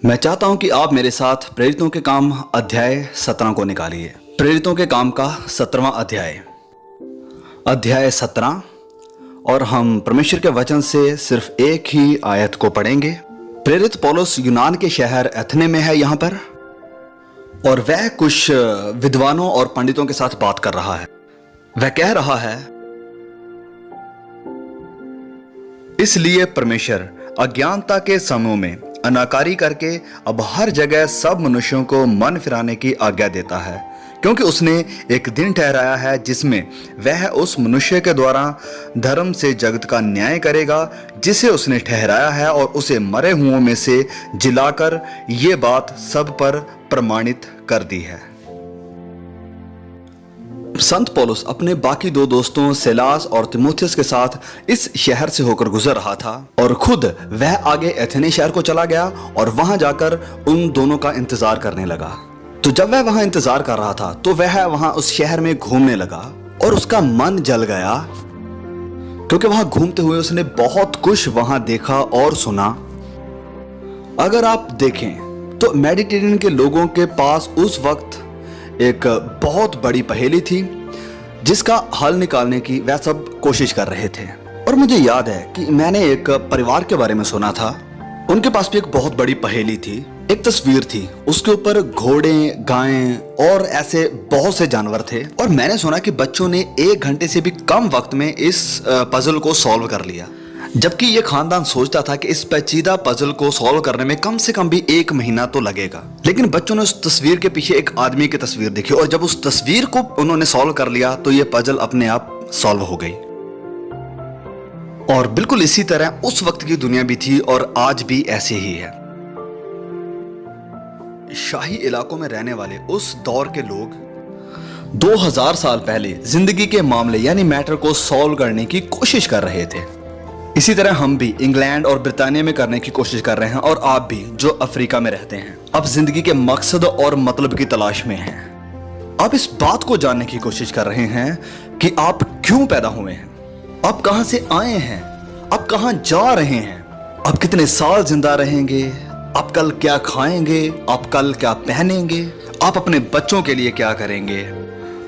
मैं चाहता हूं कि आप मेरे साथ प्रेरितों के काम अध्याय 17 को निकालिए। प्रेरितों के काम का 17वां अध्याय 17, और हम परमेश्वर के वचन से सिर्फ एक ही आयत को पढ़ेंगे। प्रेरित पौलुस यूनान के शहर एथने में है यहाँ पर, और वह कुछ विद्वानों और पंडितों के साथ बात कर रहा है। वह कह रहा है, इसलिए परमेश्वर अज्ञानता के समयों में अनाकारी करके अब हर जगह सब मनुष्यों को मन फिराने की आज्ञा देता है, क्योंकि उसने एक दिन ठहराया है जिसमें वह उस मनुष्य के द्वारा धर्म से जगत का न्याय करेगा जिसे उसने ठहराया है, और उसे मरे हुओं में से जिलाकर ये बात सब पर प्रमाणित कर दी है। संत पौलुस अपने बाकी दो दोस्तों सिलास और तीमुथियुस के साथ इस शहर से होकर गुजर रहा था, और खुद वह आगे एथेने शहर को चला गया और वहां जाकर उन दोनों का इंतजार करने लगा। तो जब वह वहां इंतजार कर रहा था तो वह वहां उस शहर में घूमने लगा, और उसका मन जल गया, क्योंकि वहां घूमते हुए उसने बहुत कुछ वहां देखा और सुना। अगर आप देखें तो मेडिटेरियन के लोगों के पास उस वक्त एक बहुत बड़ी पहेली थी जिसका हल निकालने की वह सब कोशिश कर रहे थे। और मुझे याद है कि मैंने एक परिवार के बारे में सुना था। उनके पास भी एक बहुत बड़ी पहेली थी। एक तस्वीर थी, उसके ऊपर घोड़े, गायें और ऐसे बहुत से जानवर थे, और मैंने सुना कि बच्चों ने 1 घंटे से भी कम वक्त में इस पजल को सॉल्व कर लिया, जबकि ये खानदान सोचता था कि इस पेचीदा पजल को सॉल्व करने में कम से कम भी 1 महीना तो लगेगा। लेकिन बच्चों ने उस तस्वीर के पीछे एक आदमी की तस्वीर देखी, और जब उस तस्वीर को उन्होंने सॉल्व कर लिया तो ये पजल अपने आप सॉल्व हो गई। और बिल्कुल इसी तरह उस वक्त की दुनिया भी थी, और आज भी ऐसे ही है। शाही इलाकों में रहने वाले उस दौर के लोग 2000 साल पहले जिंदगी के मामले यानी मैटर को सॉल्व करने की कोशिश कर रहे थे। इसी तरह हम भी इंग्लैंड और ब्रिटानिया में करने की कोशिश कर रहे हैं, और आप भी जो अफ्रीका में रहते हैं अब जिंदगी के मकसद और मतलब की तलाश में हैं। आप इस बात को जानने की कोशिश कर रहे हैं कि आप क्यों पैदा हुए हैं, आप कहां से आए हैं, आप कहां जा रहे हैं, आप कितने साल जिंदा रहेंगे, आप कल क्या खाएंगे, आप कल क्या पहनेंगे, आप अपने बच्चों के लिए क्या करेंगे।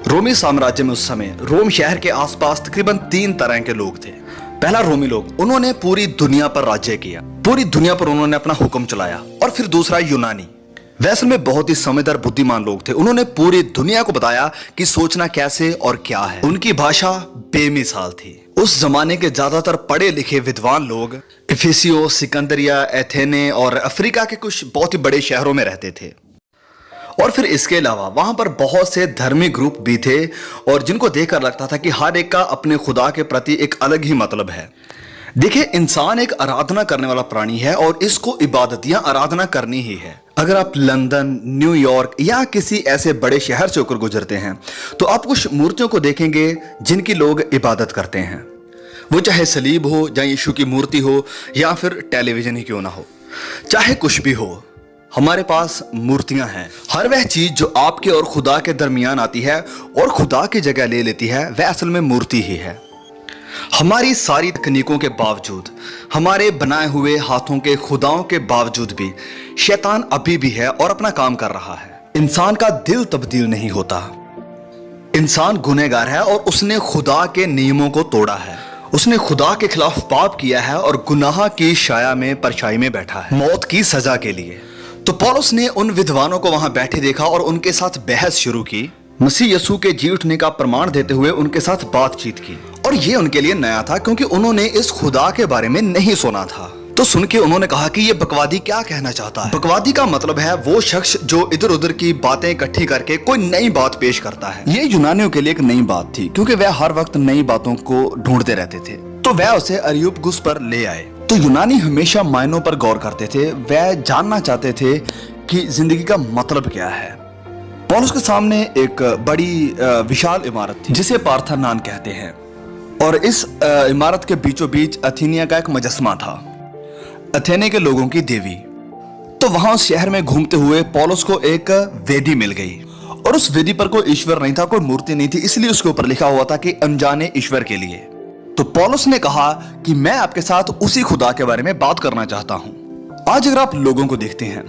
रोमी साम्राज्य में उस समय रोम शहर के आसपास तकरीबन 3 तरह के लोग थे। पहला रोमी लोग, उन्होंने पूरी दुनिया पर राज्य किया, पूरी दुनिया पर उन्होंने अपना हुक्म चलाया। और फिर दूसरा यूनानी, वे असल में बहुत ही समझदार बुद्धिमान लोग थे। उन्होंने पूरी दुनिया को बताया कि सोचना कैसे और क्या है। उनकी भाषा बेमिसाल थी। उस जमाने के ज्यादातर पढ़े लिखे विद्वान लोग इफिसियो, सिकंदरिया, एथेने और अफ्रीका के कुछ बहुत ही बड़े शहरों में रहते थे। और फिर इसके अलावा वहां पर बहुत से धर्मी ग्रुप भी थे, और जिनको देखकर लगता था कि हर एक का अपने खुदा के प्रति एक अलग ही मतलब है। देखिए, इंसान एक आराधना करने वाला प्राणी है, और इसको इबादत या आराधना करनी ही है। अगर आप लंदन, न्यूयॉर्क या किसी ऐसे बड़े शहर से होकर गुजरते हैं तो आप कुछ मूर्तियों को देखेंगे जिनकी लोग इबादत करते हैं। वो चाहे सलीब हो, या यीशु की मूर्ति हो, या फिर टेलीविजन ही क्यों ना हो, चाहे कुछ भी हो, हमारे पास मूर्तियां हैं। हर वह चीज जो आपके और खुदा के दरमियान आती है और खुदा की जगह ले लेती है, वह असल में मूर्ति ही है। हमारी सारी तकनीकों के बावजूद, हमारे बनाए हुए हाथों के खुदाओं के बावजूद भी शैतान अभी भी है और अपना काम कर रहा है। इंसान का दिल तब्दील नहीं होता। इंसान गुनहगार है, और उसने खुदा के नियमों को तोड़ा है। उसने खुदा के खिलाफ पाप किया है और गुनाह की छाया में परछाई में बैठा है, मौत की सजा के लिए। तो पौलुस ने उन विद्वानों को वहां बैठे देखा और उनके साथ बहस शुरू की, मसीह यीशु के जी उठने का प्रमाण देते हुए उनके साथ बातचीत की। और ये उनके लिए नया था, क्योंकि उन्होंने इस खुदा के बारे में नहीं सुना था। तो सुन के उन्होंने कहा कि ये बकवादी क्या कहना चाहता है। बकवादी का मतलब है वो शख्स जो इधर उधर की बातें इकट्ठी करके कोई नई बात पेश करता है। ये यूनानियों के लिए एक नई बात थी, क्योंकि वह हर वक्त नई बातों को ढूंढते रहते थे। तो वह उसे अरियुपगुस पर ले आए। तो यूनानी हमेशा मायनों पर गौर करते थे। वह जानना चाहते थे कि जिंदगी का मतलब क्या है। पौलुस के सामने एक बड़ी विशाल इमारत थी जिसे पार्थेनॉन कहते हैं, और इस इमारत के बीचों बीच अथेनिया का एक मुजस्समा था, अथेने के लोगों की देवी। तो वहां उस शहर में घूमते हुए पौलुस को एक वेदी मिल गई, और उस वेदी पर कोई ईश्वर नहीं था, कोई मूर्ति नहीं थी, इसलिए उसके ऊपर लिखा हुआ था कि अनजाने ईश्वर के लिए। तो पौलुस ने कहा कि मैं आपके साथ उसी खुदा के बारे में बात करना चाहता हूं। आज अगर आप लोगों को देखते हैं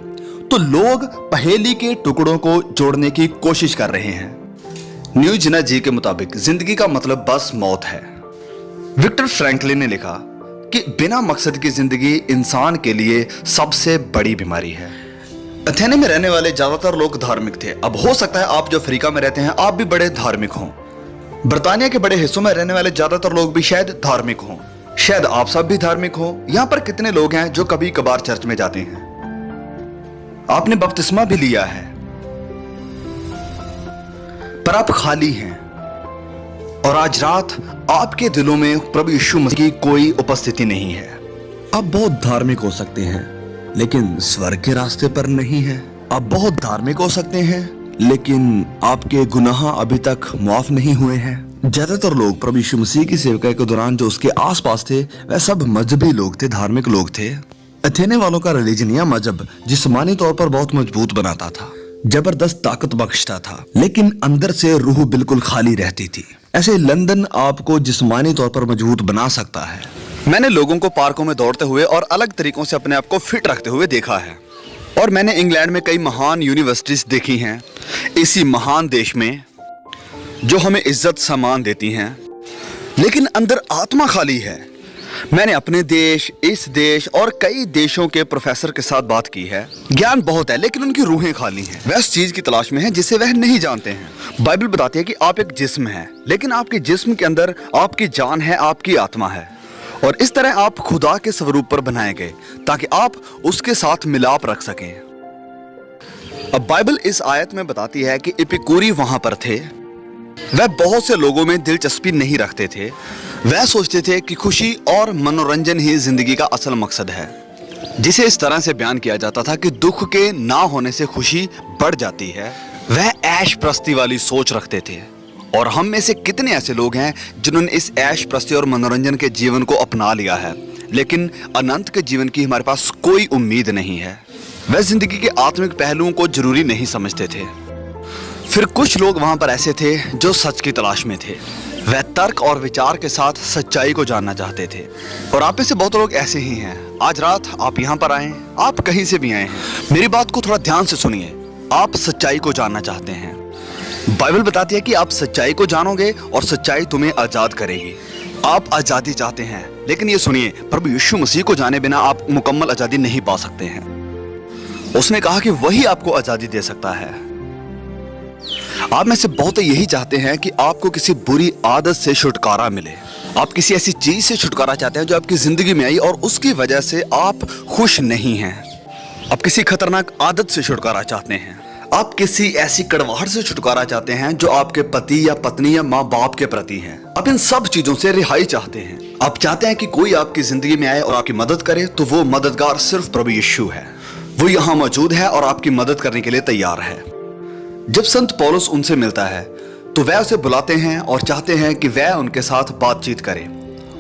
तो लोग पहेली के टुकड़ों को जोड़ने की कोशिश कर रहे हैं। न्यूजिना जी के मुताबिक जिंदगी का मतलब बस मौत है। विक्टर फ्रैंकलिन ने लिखा कि बिना मकसद की जिंदगी इंसान के लिए सबसे बड़ी बीमारी है। अथेने में रहने वाले ज्यादातर लोग धार्मिक थे। अब हो सकता है आप जो अफ्रीका में रहते हैं आप भी बड़े धार्मिक हों। बर्तानिया के बड़े हिस्सों में रहने वाले ज्यादातर लोग भी शायद धार्मिक हों। शायद आप सब भी धार्मिक हों। यहां पर कितने लोग हैं जो कभी कभार चर्च में जाते हैं? आपने बपतिस्मा भी लिया है, पर आप खाली हैं। और आज रात आपके दिलों में प्रभु यीशु मसीह की कोई उपस्थिति नहीं है। आप बहुत धार्मिक हो सकते हैं लेकिन स्वर्ग के रास्ते पर नहीं है। आप बहुत धार्मिक हो सकते हैं लेकिन आपके गुनाह अभी तक माफ नहीं हुए हैं। ज्यादातर लोग प्रभु यीशु मसीह की सेवकाई के दौरान जो उसके आसपास थे वह सब मजहबी लोग थे, धार्मिक लोग थे। अथेने वालों का रिलीजन या मजहब जिस्मानी तौर पर बहुत मजबूत बनाता था, जबरदस्त ताकत बख्शता था, लेकिन अंदर से रूह बिल्कुल खाली रहती थी। ऐसे लंदन आपको जिस्मानी तौर पर मजबूत बना सकता है। मैंने लोगों को पार्कों में दौड़ते हुए और अलग तरीकों से अपने आप को फिट रखते हुए देखा है। और मैंने इंग्लैंड में कई महान यूनिवर्सिटीज देखी हैं, इसी महान देश में जो हमें इज्जत सम्मान देती हैं, लेकिन अंदर आत्मा खाली है। मैंने अपने देश, इस देश और कई देशों के प्रोफेसर के साथ बात की है। ज्ञान बहुत है लेकिन उनकी रूहें खाली हैं। वह उस चीज की तलाश में है जिसे वह नहीं जानते हैं। बाइबल बताती है कि आप एक जिस्म है, लेकिन आपके जिस्म के अंदर आपकी जान है, आपकी आत्मा है। और इस तरह आप खुदा के स्वरूप पर बनाए गए ताकि आप उसके साथ मिलाप रख सकें। अब बाइबल इस आयत में बताती है कि एपिकूरी वहां पर थे। वह बहुत से लोगों में दिलचस्पी नहीं रखते थे। वह सोचते थे कि खुशी और मनोरंजन ही जिंदगी का असल मकसद है, जिसे इस तरह से बयान किया जाता था कि दुख के ना होने से खुशी बढ़ जाती है। वह ऐश प्रस्ती वाली सोच रखते थे। और हम में से कितने ऐसे लोग हैं जिन्होंने इस ऐश प्रस्ती और मनोरंजन के जीवन को अपना लिया है, लेकिन अनंत के जीवन की हमारे पास कोई उम्मीद नहीं है। वह जिंदगी के आत्मिक पहलुओं को जरूरी नहीं समझते थे। फिर कुछ लोग वहां पर ऐसे थे जो सच की तलाश में थे। वह तर्क और विचार के साथ सच्चाई को जानना चाहते थे। और आप में से बहुत लोग ऐसे ही हैं। आज रात आप यहाँ पर आए, आप कहीं से भी आए हैं, मेरी बात को थोड़ा ध्यान से सुनिए। आप सच्चाई को जानना चाहते हैं। बाइबल बताती है कि आप सच्चाई को जानोगे और सच्चाई तुम्हें आजाद करेगी। आप आजादी चाहते हैं, लेकिन ये सुनिए, प्रभु यीशु मसीह को जाने बिना आप मुकम्मल आजादी नहीं पा सकते हैं। उसने कहा कि वही आपको आजादी दे सकता है। आप में से बहुत यही चाहते हैं कि आपको किसी बुरी आदत से छुटकारा मिले। आप किसी ऐसी चीज से छुटकारा चाहते हैं जो आपकी जिंदगी में आई और उसकी वजह से आप खुश नहीं हैं। आप किसी खतरनाक आदत से छुटकारा चाहते हैं। आप किसी ऐसी कड़वाहट से छुटकारा चाहते हैं जो आपके पति या पत्नी या माँ बाप के प्रति है। आप इन सब चीजों से रिहाई चाहते हैं। आप चाहते हैं कि कोई आपकी जिंदगी में आए और आपकी मदद करे, तो वो मददगार सिर्फ प्रभु यीशु है। वो यहाँ मौजूद है और आपकी मदद करने के लिए तैयार है। जब संत पौलुस उनसे मिलता है तो वह उसे बुलाते हैं और चाहते हैं कि वह उनके साथ बातचीत करे।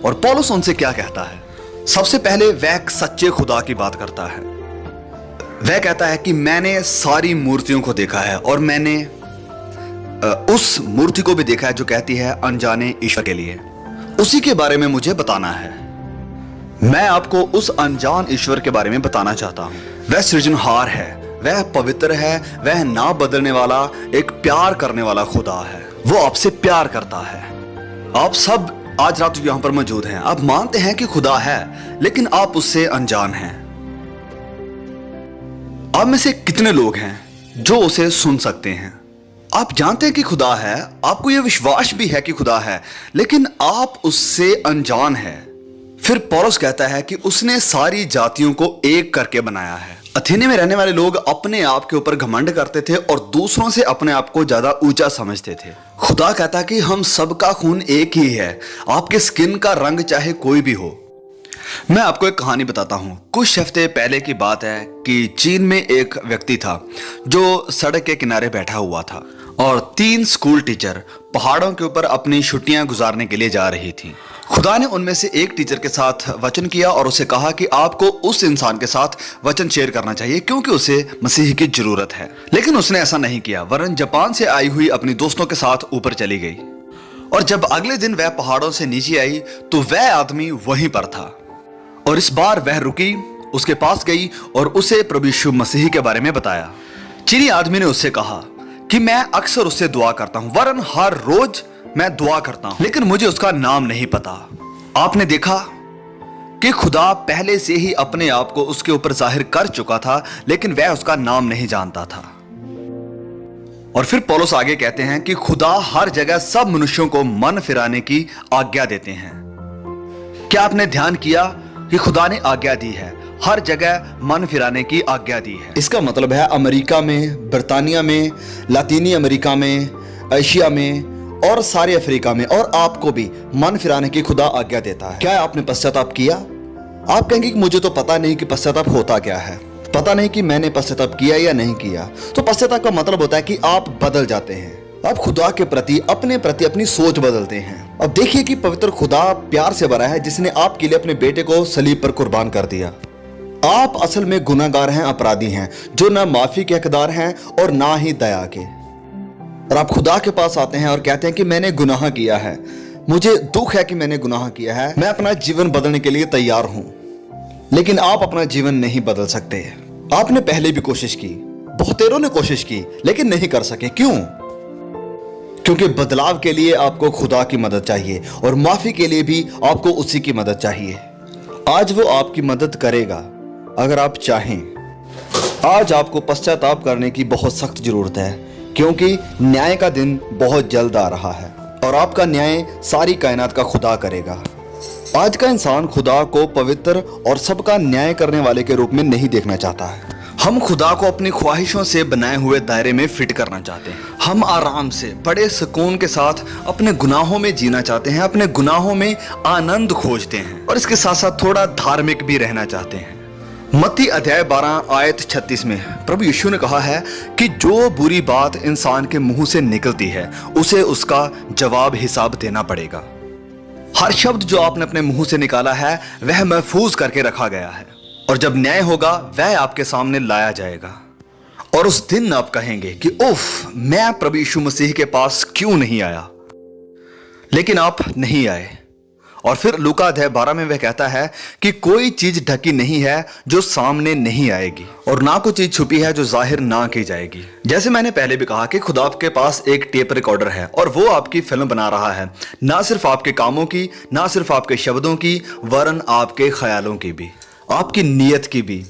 और पौलुस उनसे क्या कहता है? सबसे पहले वह एक सच्चे खुदा की बात करता है। वह कहता है कि मैंने सारी मूर्तियों को देखा है और मैंने उस मूर्ति को भी देखा है जो कहती है अनजाने ईश्वर के लिए। उसी के बारे में मुझे बताना है। मैं आपको उस अनजान ईश्वर के बारे में बताना चाहता हूं। वह सृजनहार है, वह पवित्र है, वह ना बदलने वाला, एक प्यार करने वाला खुदा है। वो आपसे प्यार करता है। आप सब आज रात यहां पर मौजूद हैं। आप मानते हैं कि खुदा है, लेकिन आप उससे अनजान हैं। आप में से कितने लोग हैं जो उसे सुन सकते हैं? आप जानते हैं कि खुदा है, आपको यह विश्वास भी है कि खुदा है, लेकिन आप उससे अनजान हैं। फिर पौलुस कहता है कि उसने सारी जातियों को एक करके बनाया है। अथेने में रहने वाले लोग अपने आप के ऊपर घमंड करते थे और दूसरों से अपने आप को ज्यादा ऊंचा समझते थे। खुदा कहता कि हम सबका खून एक ही है, आपके स्किन का रंग चाहे कोई भी हो। मैं आपको एक कहानी बताता हूं। कुछ हफ्ते पहले की बात है कि चीन में एक व्यक्ति था जो सड़क के किनारे बैठा हुआ था और 3 स्कूल टीचर पहाड़ों के ऊपर अपनी छुट्टियां गुजारने के लिए जा रही थी। खुदा ने उनमें से एक टीचर के साथ वचन किया और उसे कहा कि आपको उस इंसान के साथ वचन शेयर करना चाहिए क्योंकि उसे मसीह की जरूरत है। लेकिन उसने ऐसा नहीं किया, वरन जापान से आई हुई अपनी दोस्तों के साथ ऊपर चली गई। और जब अगले दिन वह पहाड़ों से नीचे आई तो वह आदमी वहीं पर था। और इस बार वह रुकी उसके पास गई और उसे प्रभु यीशु मसीह के बारे में बताया। चीनी आदमी ने उससे कहा कि मैं अक्सर उससे दुआ करता हूं, वरन हर रोज मैं दुआ करता हूं, लेकिन मुझे उसका नाम नहीं पता। आपने देखा कि खुदा पहले से ही अपने आप को उसके ऊपर जाहिर कर चुका था, लेकिन वह उसका नाम नहीं जानता था। और फिर पौलुस आगे कहते हैं कि खुदा हर जगह सब मनुष्यों को मन फिराने की आज्ञा देते हैं। क्या आपने ध्यान किया कि खुदा ने आज्ञा दी है, हर जगह मन फिराने की आज्ञा दी है। इसका मतलब है अमेरिका में, बर्तानिया में, लातीनी अमेरिका में, एशिया में और सारे अफ्रीका में, और आपको भी मन फिराने की खुदा आज्ञा देता है। क्या आपने पश्चाताप किया? आप कहेंगे कि मुझे तो पता नहीं कि पश्चाताप होता क्या है, पता नहीं कि मैंने पश्चाताप किया या नहीं किया। तो पश्चाताप का मतलब होता है कि आप बदल जाते हैं, आप खुदा के प्रति अपनी सोच बदलते हैं। अब देखिए कि पवित्र खुदा प्यार से भरा है, जिसने आपके लिए अपने बेटे को सलीब पर कुर्बान कर दिया। आप असल में गुनाहगार हैं, अपराधी हैं, जो ना माफी के हकदार हैं और ना ही दया के। और आप खुदा के पास आते हैं और कहते हैं कि मैंने गुनाह किया है, मुझे दुख है कि मैंने गुनाह किया है, मैं अपना जीवन बदलने के लिए तैयार हूं। लेकिन आप अपना जीवन नहीं बदल सकते। आपने पहले भी कोशिश की, बहुतेरों ने कोशिश की, लेकिन नहीं कर सके। क्यों? क्योंकि बदलाव के लिए आपको खुदा की मदद चाहिए और माफी के लिए भी आपको उसी की मदद चाहिए। आज वो आपकी मदद करेगा अगर आप चाहें। आज आपको पश्चाताप करने की बहुत सख्त जरूरत है, क्योंकि न्याय का दिन बहुत जल्द आ रहा है और आपका न्याय सारी कायनात का खुदा करेगा। आज का इंसान खुदा को पवित्र और सबका न्याय करने वाले के रूप में नहीं देखना चाहता है। हम खुदा को अपनी ख्वाहिशों से बनाए हुए दायरे में फिट करना चाहते हैं। हम आराम से बड़े सुकून के साथ अपने गुनाहों में जीना चाहते हैं, अपने गुनाहों में आनंद खोजते हैं और इसके साथ साथ थोड़ा धार्मिक भी रहना चाहते हैं। मत्ती अध्याय 12 आयत 36 में प्रभु यीशु ने कहा है कि जो बुरी बात इंसान के मुंह से निकलती है उसे उसका जवाब हिसाब देना पड़ेगा। हर शब्द जो आपने अपने मुंह से निकाला है वह महफूज करके रखा गया है, और जब न्याय होगा वह आपके सामने लाया जाएगा। और उस दिन आप कहेंगे कि उफ, मैं प्रभु यीशु मसीह के पास क्यों नहीं आया। लेकिन आप नहीं आए। और फिर लूका अध्याय 12 में वह कहता है कि कोई चीज ढकी नहीं है जो सामने नहीं आएगी, और ना कोई चीज छुपी है जो जाहिर ना की जाएगी। जैसे मैंने पहले भी कहा कि खुदा आपके पास एक टेप रिकॉर्डर है और वो आपकी फिल्म बना रहा है, ना सिर्फ आपके कामों की, ना सिर्फ आपके शब्दों की, वरन आपके ख्यालों की भी, आपकी नीयत की भी,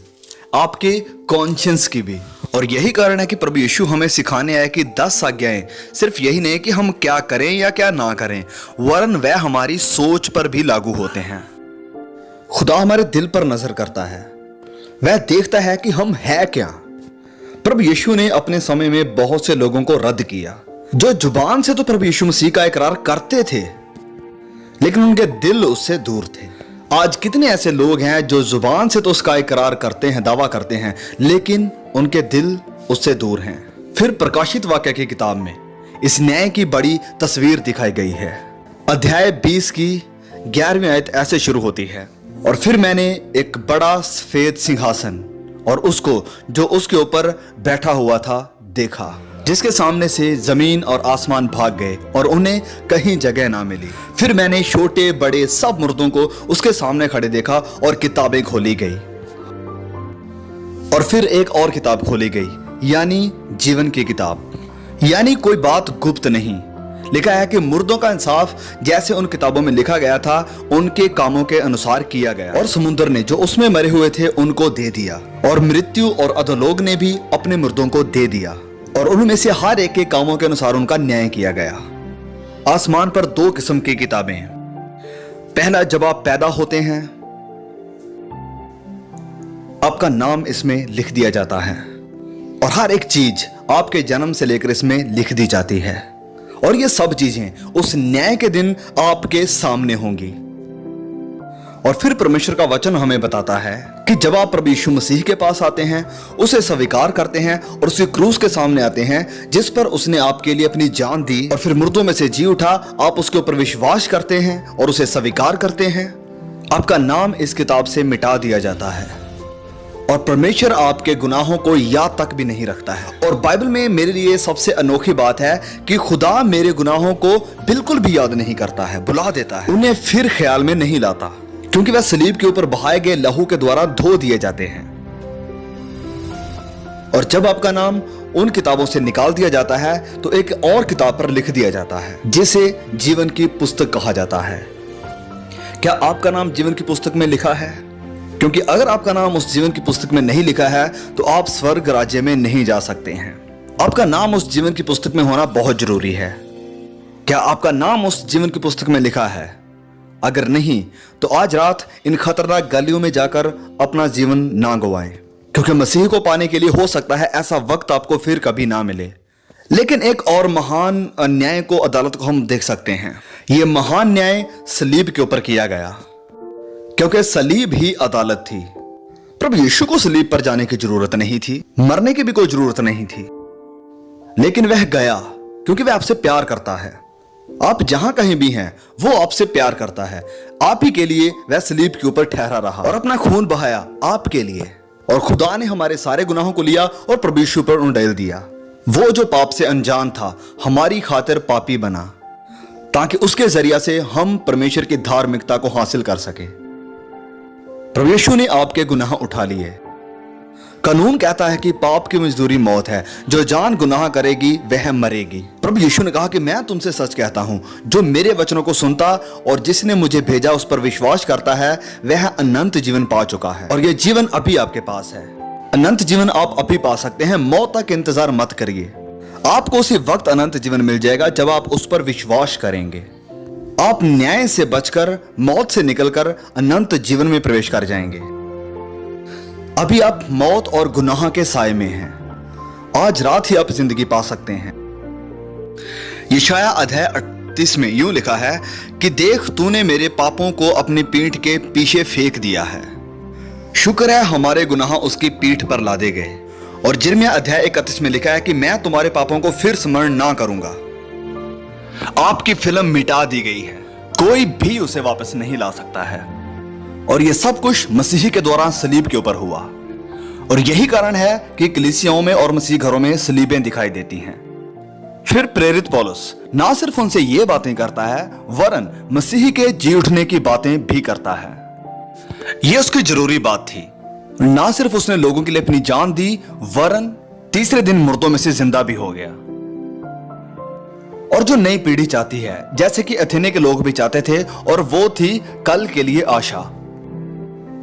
आपके कॉन्शियंस की भी। और यही कारण है कि प्रभु यीशु हमें सिखाने आए कि 10 आज्ञाएं सिर्फ यही नहीं कि हम क्या करें या क्या ना करें, वरन वह हमारी सोच पर भी लागू होते हैं। खुदा हमारे दिल पर नजर करता है, वह देखता है कि हम है क्या। प्रभु यीशु ने अपने समय में बहुत से लोगों को रद्द किया जो जुबान से तो प्रभु यीशु मसीह का इकरार करते थे, लेकिन उनके दिल उससे दूर थे। आज कितने ऐसे लोग हैं जो जुबान से तो उसका इकरार करते हैं, दावा करते हैं, लेकिन उनके दिल उससे दूर हैं। फिर प्रकाशित वाक्य की किताब में इस न्याय की बड़ी तस्वीर दिखाई गई है। अध्याय 20 की 11वीं आयत ऐसे शुरू होती है, और फिर मैंने एक बड़ा सफेद सिंहासन और उसको जो उसके ऊपर बैठा हुआ था देखा, जिसके सामने से जमीन और आसमान भाग गए और उन्हें कहीं जगह ना मिली। फिर मैंने छोटे बड़े सब मुर्दों को उसके सामने खड़े देखा और किताबें खोली गई, और फिर एक और किताब खोली गई, यानी जीवन की किताब। यानी कोई बात गुप्त नहीं। लिखा है कि मुर्दों का इंसाफ जैसे उन किताबों में लिखा गया था उनके कामों के अनुसार किया गया, और समुद्र ने जो उसमें मरे हुए थे उनको दे दिया, और मृत्यु और अधोलोक ने भी अपने मुर्दों को दे दिया, और उनमें से हर एक के कामों के अनुसार उनका न्याय किया गया। आसमान पर 2 किस्म की किताबें हैं। पहला, जब आप पैदा होते हैं आपका नाम इसमें लिख दिया जाता है, और हर एक चीज आपके जन्म से लेकर इसमें लिख दी जाती है, और ये सब चीजें उस न्याय के दिन आपके सामने होंगी। और फिर परमेश्वर का वचन हमें बताता है कि जब आप प्रभु यीशु मसीह के पास आते हैं, उसे स्वीकार करते हैं और उसके क्रूस के सामने आते हैं जिस पर उसने आपके लिए अपनी जान दी, और फिर मुर्दों में से जी उठा, आप उसके ऊपर विश्वास करते हैं और उसे स्वीकार करते हैं, आपका नाम इस किताब से मिटा दिया जाता है, और परमेश्वर आपके गुनाहों को याद तक भी नहीं रखता है। और बाइबल में मेरे लिए सबसे अनोखी बात है कि खुदा मेरे गुनाहों को बिल्कुल भी याद नहीं करता है, भुला देता है, उन्हें फिर ख्याल में नहीं लाता, क्योंकि वह सलीब के ऊपर बहाए गए लहू के द्वारा धो दिए जाते हैं। और जब आपका नाम उन किताबों से निकाल दिया जाता है तो एक और किताब पर लिख दिया जाता है जिसे जीवन की पुस्तक कहा जाता है। क्या आपका नाम जीवन की पुस्तक में लिखा है? क्योंकि अगर आपका नाम उस जीवन की पुस्तक में नहीं लिखा है तो आप स्वर्ग राज्य में नहीं जा सकते हैं। आपका नाम उस जीवन की पुस्तक में होना बहुत जरूरी है। क्या आपका नाम उस जीवन की पुस्तक में लिखा है? अगर नहीं तो आज रात इन खतरनाक गलियों में जाकर अपना जीवन ना गवाएं, क्योंकि मसीह को पाने के लिए हो सकता है ऐसा वक्त आपको फिर कभी ना मिले। लेकिन एक और महान न्याय को, अदालत को हम देख सकते हैं। यह महान न्याय सलीब के ऊपर किया गया, क्योंकि सलीब ही अदालत थी। प्रभु यीशु को सलीब पर जाने की जरूरत नहीं थी, मरने की भी कोई जरूरत नहीं थी, लेकिन वह गया क्योंकि वह आपसे प्यार करता है। आप जहां कहीं भी हैं वो आपसे प्यार करता है। आप ही के लिए वह सलीब के ऊपर ठहरा रहा और अपना खून बहाया आपके लिए। और खुदा ने हमारे सारे गुनाहों को लिया और प्रभु यीशु पर उंडेल दिया। वो जो पाप से अनजान था हमारी खातिर पापी बना, ताकि उसके जरिया से हम परमेश्वर की धार्मिकता को हासिल कर सके। प्रभु यीशु ने आपके गुनाह उठा लिए। कानून कहता है कि पाप की मजदूरी मौत है, जो जान गुनाह करेगी वह मरेगी। प्रभु यीशु ने कहा कि मैं तुमसे सच कहता हूं, जो मेरे वचनों को सुनता और जिसने मुझे भेजा उस पर विश्वास करता है वह अनंत जीवन पा चुका है। और यह जीवन अभी आपके पास है। अनंत जीवन आप अभी पा सकते हैं। मौत तक इंतजार मत करिए। आपको उसी वक्त अनंत जीवन मिल जाएगा जब आप उस पर विश्वास करेंगे। आप न्याय से बचकर, मौत से निकलकर अनंत जीवन में प्रवेश कर जाएंगे। अभी आप मौत और गुनाह के साए में हैं। आज रात ही आप जिंदगी पा सकते हैं। यशायाह अध्याय 38 में यूं लिखा है कि देख तूने मेरे पापों को अपनी पीठ के पीछे फेंक दिया है। शुक्र है हमारे गुनाह उसकी पीठ पर लादे गए। और यिर्मयाह अध्याय 31 में लिखा है कि मैं तुम्हारे पापों को फिर स्मरण ना करूंगा। आपकी फिल्म मिटा दी गई है, कोई भी उसे वापस नहीं ला सकता है। और यह सब कुछ मसीह के द्वारा सलीब के ऊपर हुआ। और यही कारण है कि कलीसियाओं में और मसीह घरों में सलीबें दिखाई देती हैं। फिर प्रेरित पौलुस ना सिर्फ उनसे ये बातें करता है वरन मसीह के जी उठने की बातें भी करता है। यह उसकी जरूरी बात थी। ना सिर्फ उसने लोगों के लिए अपनी जान दी वरन तीसरे दिन मुर्दों में से जिंदा भी हो गया। और जो नई पीढ़ी चाहती है, जैसे कि अथेने के लोग भी चाहते थे, और वो थी कल के लिए आशा।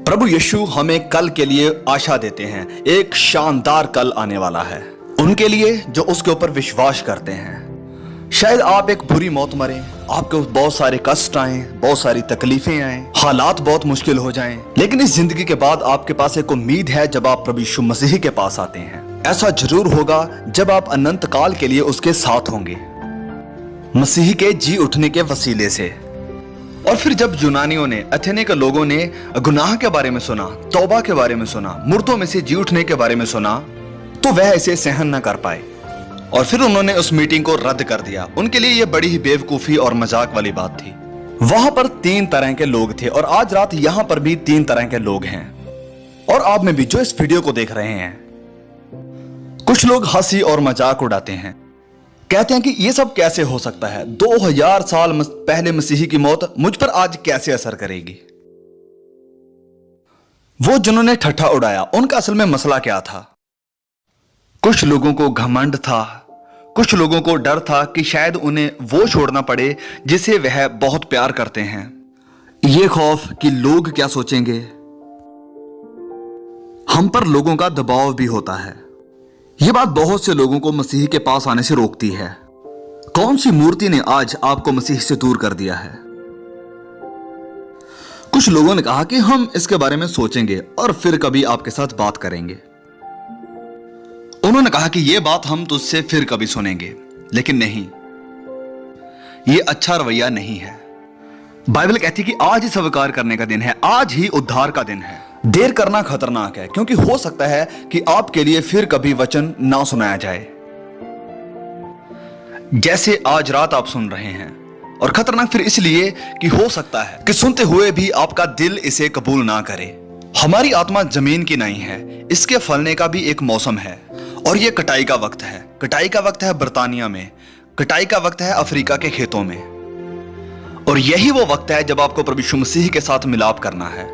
प्रभु यीशु हमें कल के लिए आशा देते हैं। एक शानदार कल आने वाला है उनके लिए जो उसके ऊपर विश्वास करते हैं। शायद आप एक बुरी मौत मरें, आपको बहुत सारे कष्ट आए, बहुत सारी तकलीफें आए, हालात बहुत मुश्किल हो जाएं, लेकिन इस जिंदगी के बाद आपके पास एक उम्मीद है जब आप प्रभु यीशु मसीह के पास आते हैं। ऐसा जरूर होगा जब आप अनंत काल के लिए उसके साथ होंगे, मसीह के जी उठने के वसीले से। और फिर जब यूनानियों ने, अथेने के लोगों ने गुनाह के बारे में सुना, तौबा के बारे में सुना, मुर्दों में से जी उठने के बारे में सुना, तो वह इसे सहन न कर पाए और फिर उन्होंने उस मीटिंग को रद्द कर दिया। उनके लिए यह बड़ी ही बेवकूफी और मजाक वाली बात थी। वहां पर 3 तरह के लोग थे और आज रात यहां पर भी 3 तरह के लोग हैं। और आप में भी जो इस वीडियो को देख रहे हैं, कुछ लोग हंसी और मजाक उड़ाते हैं, कहते हैं कि यह सब कैसे हो सकता है। 2000 साल पहले मसीह की मौत मुझ पर आज कैसे असर करेगी। वो जिन्होंने ठट्ठा उड़ाया उनका असल में मसला क्या था? कुछ लोगों को घमंड था, कुछ लोगों को डर था कि शायद उन्हें वो छोड़ना पड़े जिसे वह बहुत प्यार करते हैं। ये खौफ कि लोग क्या सोचेंगे। हम पर लोगों का दबाव भी होता है। यह बात बहुत से लोगों को मसीह के पास आने से रोकती है। कौन सी मूर्ति ने आज आपको मसीह से दूर कर दिया है? कुछ लोगों ने कहा कि हम इसके बारे में सोचेंगे और फिर कभी आपके साथ बात करेंगे। उन्होंने कहा कि यह बात हम तुझसे फिर कभी सुनेंगे, लेकिन नहीं, यह अच्छा रवैया नहीं है। बाइबल कहती है कि आज ही स्वीकार करने का दिन है, आज ही उद्धार का दिन है। देर करना खतरनाक है, क्योंकि हो सकता है कि आपके लिए फिर कभी वचन ना सुनाया जाए, जैसे आज रात आप सुन रहे हैं। और खतरनाक फिर इसलिए कि हो सकता है कि सुनते हुए भी आपका दिल इसे कबूल ना करे। हमारी आत्मा जमीन की नहीं है, इसके फलने का भी एक मौसम है और यह कटाई का वक्त है। कटाई का वक्त है बर्तानिया में, कटाई का वक्त है अफ्रीका के खेतों में। और यही वो वक्त है जब आपको प्रभु यीशु मसीह के साथ मिलाप करना है।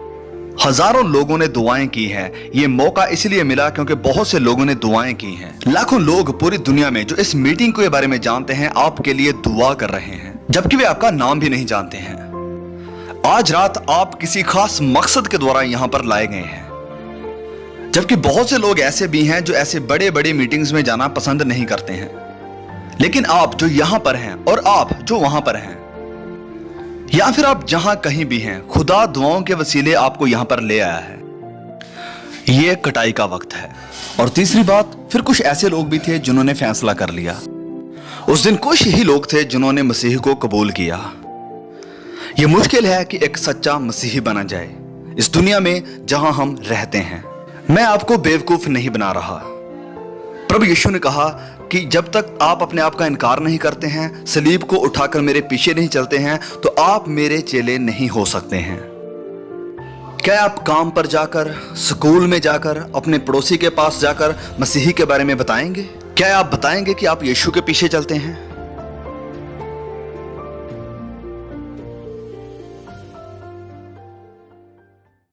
हजारों लोगों ने दुआएं की हैं। ये मौका इसलिए मिला क्योंकि बहुत से लोगों ने दुआएं की हैं। लाखों लोग पूरी दुनिया में जो इस मीटिंग के बारे में जानते हैं आपके लिए दुआ कर रहे हैं, जबकि वे आपका नाम भी नहीं जानते हैं। आज रात आप किसी खास मकसद के द्वारा यहां पर लाए गए हैं, जबकि बहुत से लोग ऐसे भी हैं जो ऐसे बड़े बड़े मीटिंग्स में जाना पसंद नहीं करते हैं। लेकिन आप जो यहां पर हैं और आप जो वहां पर हैं, या फिर आप जहां कहीं भी हैं, खुदा दुआओं के वसीले आपको यहां पर ले आया है। यह कटाई का वक्त है। और तीसरी बात, फिर कुछ ऐसे लोग भी थे जिन्होंने फैसला कर लिया। उस दिन कुछ ही लोग थे जिन्होंने मसीह को कबूल किया। यह मुश्किल है कि एक सच्चा मसीही बना जाए इस दुनिया में जहां हम रहते हैं। मैं आपको बेवकूफ नहीं बना रहा। प्रभु यीशु ने कहा कि जब तक आप अपने आप का इनकार नहीं करते हैं, सलीब को उठाकर मेरे पीछे नहीं चलते हैं, तो आप मेरे चेले नहीं हो सकते हैं। क्या आप काम पर जाकर, स्कूल में जाकर, अपने पड़ोसी के पास जाकर मसीही के बारे में बताएंगे? क्या आप बताएंगे कि आप यीशु के पीछे चलते हैं?